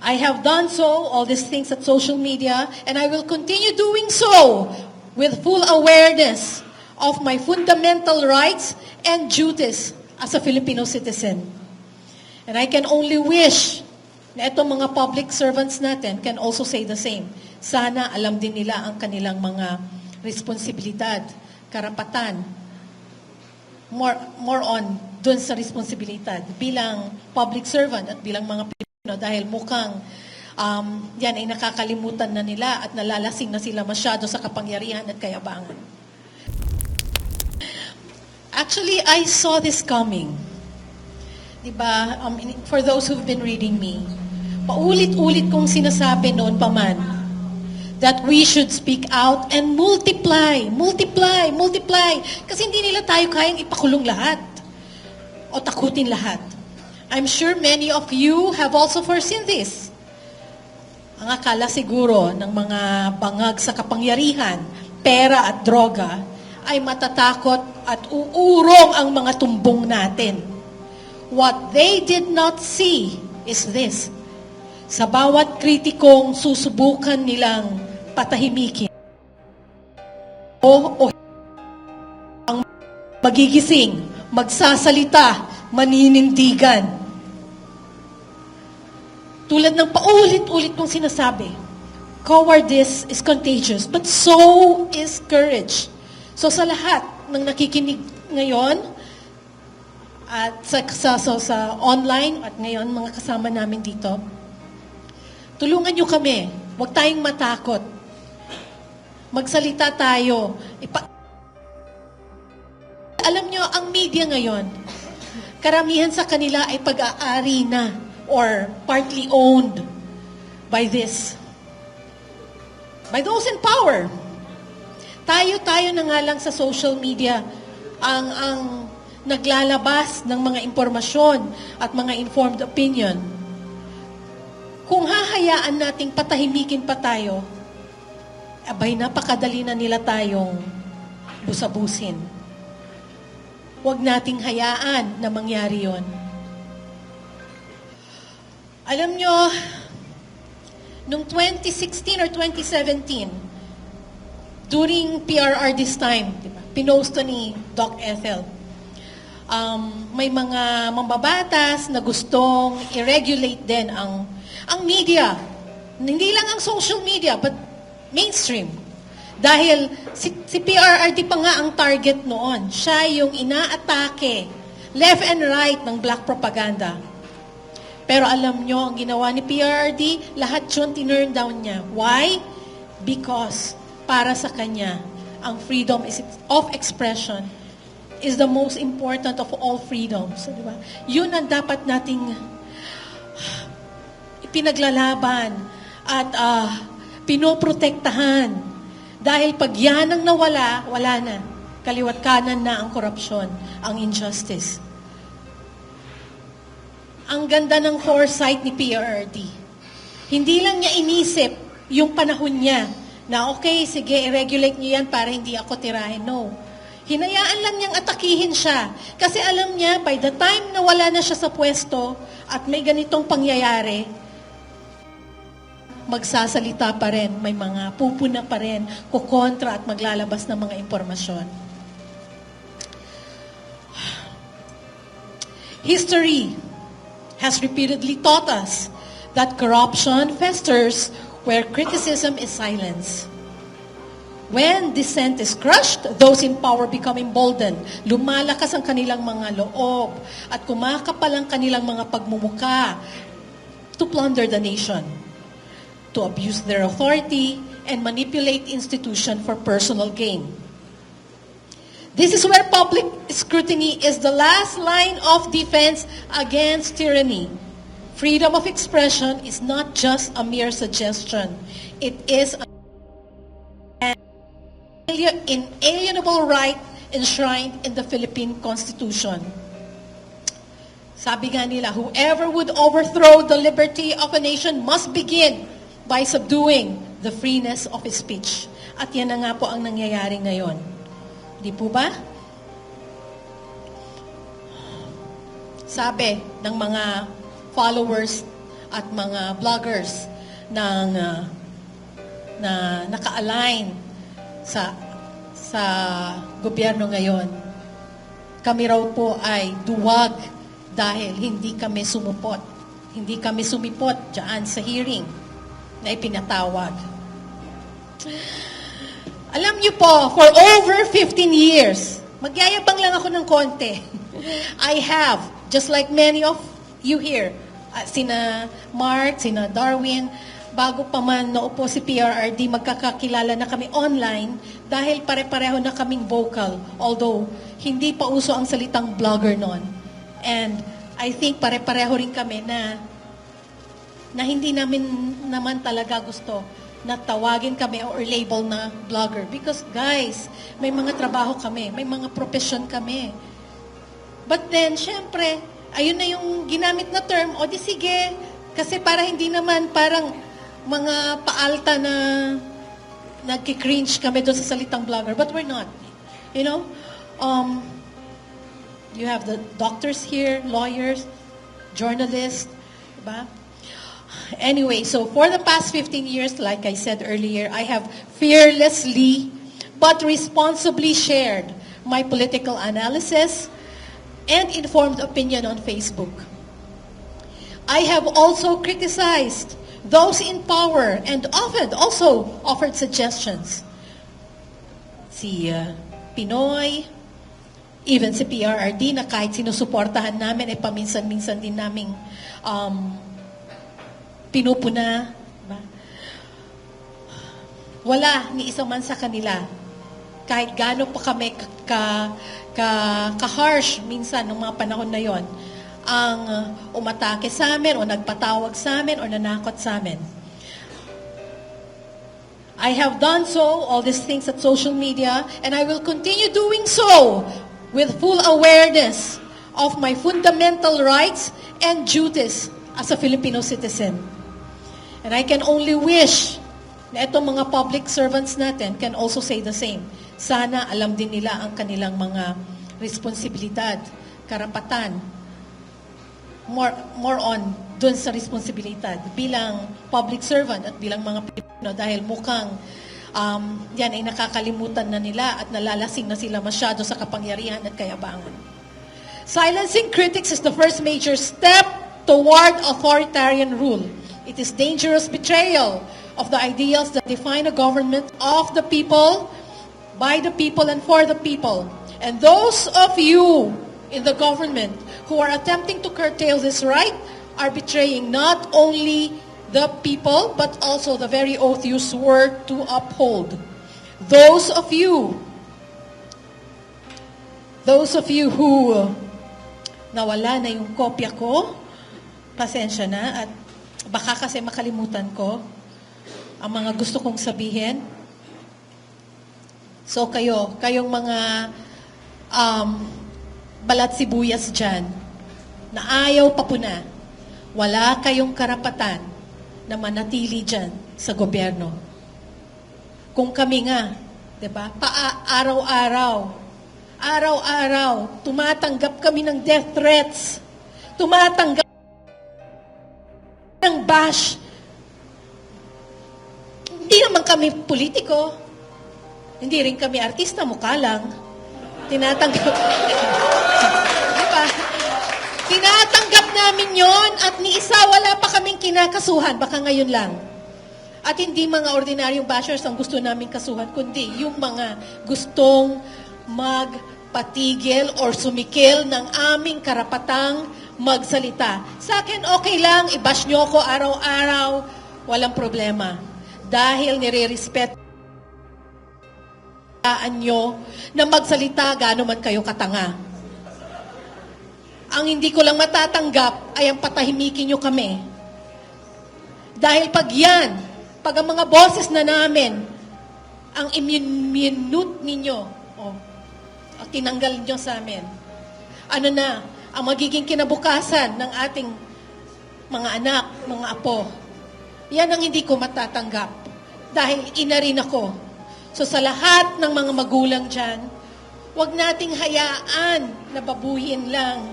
I have done so, all these things at social media, and I will continue doing so with full awareness of my fundamental rights and duties as a Filipino citizen. And I can only wish na itong mga public servants natin can also say the same. Sana alam din nila ang kanilang mga responsibilidad, karapatan, more on dun sa responsibilidad bilang public servant at bilang mga Pilipino dahil mukhang yan ay nakakalimutan na nila at nalalasing na sila masyado sa kapangyarihan at kayabangan. Actually, I saw this coming. Diba? For those who've been reading me, paulit-ulit kong sinasabi noon pa man that we should speak out and multiply. Kasi hindi nila tayo kayang ipakulong lahat o takutin lahat. I'm sure many of you have also foreseen this. Ang akala siguro ng mga bangag sa kapangyarihan, pera at droga, ay matatakot at uurong ang mga tumbong natin. What they did not see is this. Sa bawat kritikong susubukan nilang patahimikin o ang magigising, magsasalita, maninindigan. Tulad ng paulit-ulit kong sinasabi, cowardice is contagious, but so is courage. So sa lahat ng nakikinig ngayon, at sa online at ngayon mga kasama namin dito, tulungan nyo kami. Huwag tayong matakot. Magsalita tayo. Alam nyo, ang media ngayon, karamihan sa kanila ay pag-aari na or partly owned by those in power. Tayo na nga lang sa social media ang naglalabas ng mga impormasyon at mga informed opinion. Kung hahayaan nating patahimikin pa tayo, abay napakadali na nila tayong busabusin. Huwag nating hayaan na mangyari yon. Alam nyo, noong 2016 or 2017, during PRR this time, diba, pinost ni Doc Ethel, may mga mambabatas na gustong i-regulate din ang media. Hindi lang ang social media, but mainstream. Dahil si PRRD pa nga ang target noon. Siya yung inaatake left and right ng black propaganda. Pero alam nyo, ang ginawa ni PRRD, lahat yun tinurn down niya. Why? Because para sa kanya, ang freedom of expression is the most important of all freedoms. Diba? Yun ang dapat nating ipinaglalaban at pinoprotektahan. Dahil pag yan ang nawala, wala na. Kaliwat kanan na ang korupsyon, ang injustice. Ang ganda ng foresight ni PRRD. Hindi lang niya inisip yung panahon niya na okay, sige, i-regulate niyo yan para hindi ako tirahin. No. Hinayaan lang niyang atakihin siya. Kasi alam niya, by the time na wala na siya sa pwesto at may ganitong pangyayari, magsasalita pa rin, may mga pupuna pa rin, kukontra at maglalabas ng mga impormasyon. History has repeatedly taught us that corruption festers where criticism is silenced. When dissent is crushed, those in power become emboldened. Lumalakas ang kanilang mga loob at kumakapal ang kanilang mga pagmumuka to plunder the nation, to abuse their authority, and manipulate institutions for personal gain. This is where public scrutiny is the last line of defense against tyranny. Freedom of expression is not just a mere suggestion. It is an inalienable right enshrined in the Philippine Constitution. Sabi nga nila, whoever would overthrow the liberty of a nation must begin by subduing the freeness of his speech. At yan na nga po ang nangyayari ngayon. Di po ba? Sabi ng mga followers at mga vloggers ng na naka-align sa gobyerno ngayon. Kami raw po ay duwag dahil hindi kami sumupot. Hindi kami sumipot diyan sa hearing na ipinatawag. Alam niyo po, for over 15 years, magyayabang lang ako ng konti. I have, just like many of you here, sina Mark, sina Darwin, bago pa man naupo si PRRD, magkakakilala na kami online dahil pare-pareho na kaming vocal. Although, hindi pa uso ang salitang vlogger noon. And I think pare-pareho rin kami na hindi namin naman talaga gusto na tawagin kami or label na vlogger. Because guys, may mga trabaho kami, may mga profession kami. But then, syempre, ayun na yung ginamit na term, o di sige, kasi para hindi naman parang mga paalta na nagki-cringe kami doon sa salitang vlogger. But we're not. You know? You have the doctors here, lawyers, journalists, diba? Anyway, so for the past 15 years, like I said earlier, I have fearlessly but responsibly shared my political analysis and informed opinion on Facebook. I have also criticized those in power and often also offered suggestions. Si Pinoy, even si PRRD na kahit sinusuportahan namin, ay paminsan-minsan din naming pinupuna. Diba? Wala ni isa man sa kanila. Kahit gaano pa kami ka-harsh minsan ng mga panahon na yon, ang umatake sa amin o nagpatawag sa amin o nanakot sa amin. I have done so, all these things at social media, and I will continue doing so with full awareness of my fundamental rights and duties as a Filipino citizen. And I can only wish na itong mga public servants natin can also say the same. Sana alam din nila ang kanilang mga responsibilidad, karapatan, more on dun sa responsibilidad bilang public servant at bilang mga Pilipino dahil mukhang yan ay nakakalimutan na nila at nalalasing na sila masyado sa kapangyarihan at kayabangan. Silencing critics is the first major step toward authoritarian rule. It is dangerous betrayal of the ideals that define a government of the people, by the people, and for the people. And those of you in the government who are attempting to curtail this right are betraying not only the people, but also the very oath you swore to uphold. Those of you who nawala na yung kopya ko, pasensya na, at baka kasi makalimutan ko ang mga gusto kong sabihin. So kayong mga balat sibuyas dyan, na ayaw papuna, wala kayong karapatan na manatili dyan sa gobyerno. Kung kami nga, diba, araw-araw, tumatanggap kami ng death threats, tumatanggap ng bash. Hindi naman kami politiko, hindi rin kami artista, mukha lang. Tinatanggap. Diba? Tinatanggap namin yon at ni isa wala pa kaming kinakasuhan, baka ngayon lang. At hindi mga ordinaryong bashers ang gusto namin kasuhan, kundi yung mga gustong magpatigil or sumikil ng aming karapatang magsalita. Sa akin, okay lang, i-bash nyo ko araw-araw, walang problema. Dahil nire-respeto nyo na magsalita gaano man kayo katanga. Ang hindi ko lang matatanggap ay ang patahimikin nyo kami. Dahil pag ang mga boses na namin, ang iminute ninyo, tinanggal nyo sa amin, ano na, ang magiging kinabukasan ng ating mga anak, mga apo, yan ang hindi ko matatanggap. Dahil ina rin ako. So sa lahat ng mga magulang dyan, huwag nating hayaan na babuhin lang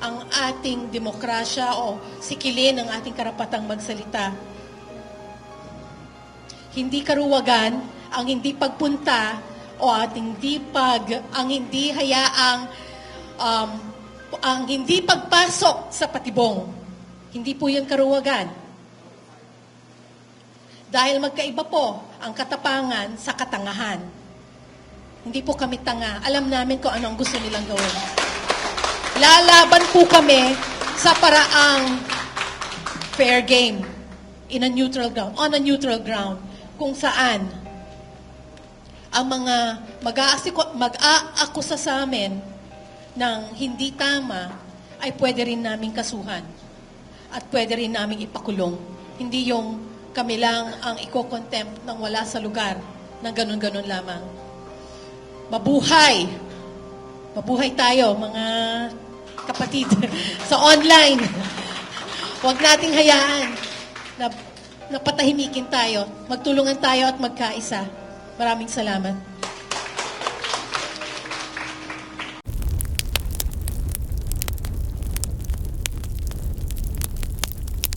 ang ating demokrasya o sikilin ang ating karapatang magsalita. Hindi karuwagan ang hindi pagpunta o ang hindi hayaang ang hindi pagpasok sa patibong. Hindi po yun karuwagan. Dahil magkaiba po ang katapangan sa katangahan. Hindi po kami tanga. Alam namin kung ano ang gusto nilang gawin. Lalaban po kami sa paraang fair game on a neutral ground, kung saan ang mga mag-aakusa sa amin ng hindi tama ay pwede rin naming kasuhan at pwede rin naming ipakulong. Hindi yung kami lang ang iko-contempt ng wala sa lugar na ganun-ganun lamang. Mabuhay! Mabuhay tayo, mga kapatid, sa online. Huwag nating hayaan na patahimikin tayo. Magtulungan tayo at magkaisa. Maraming salamat.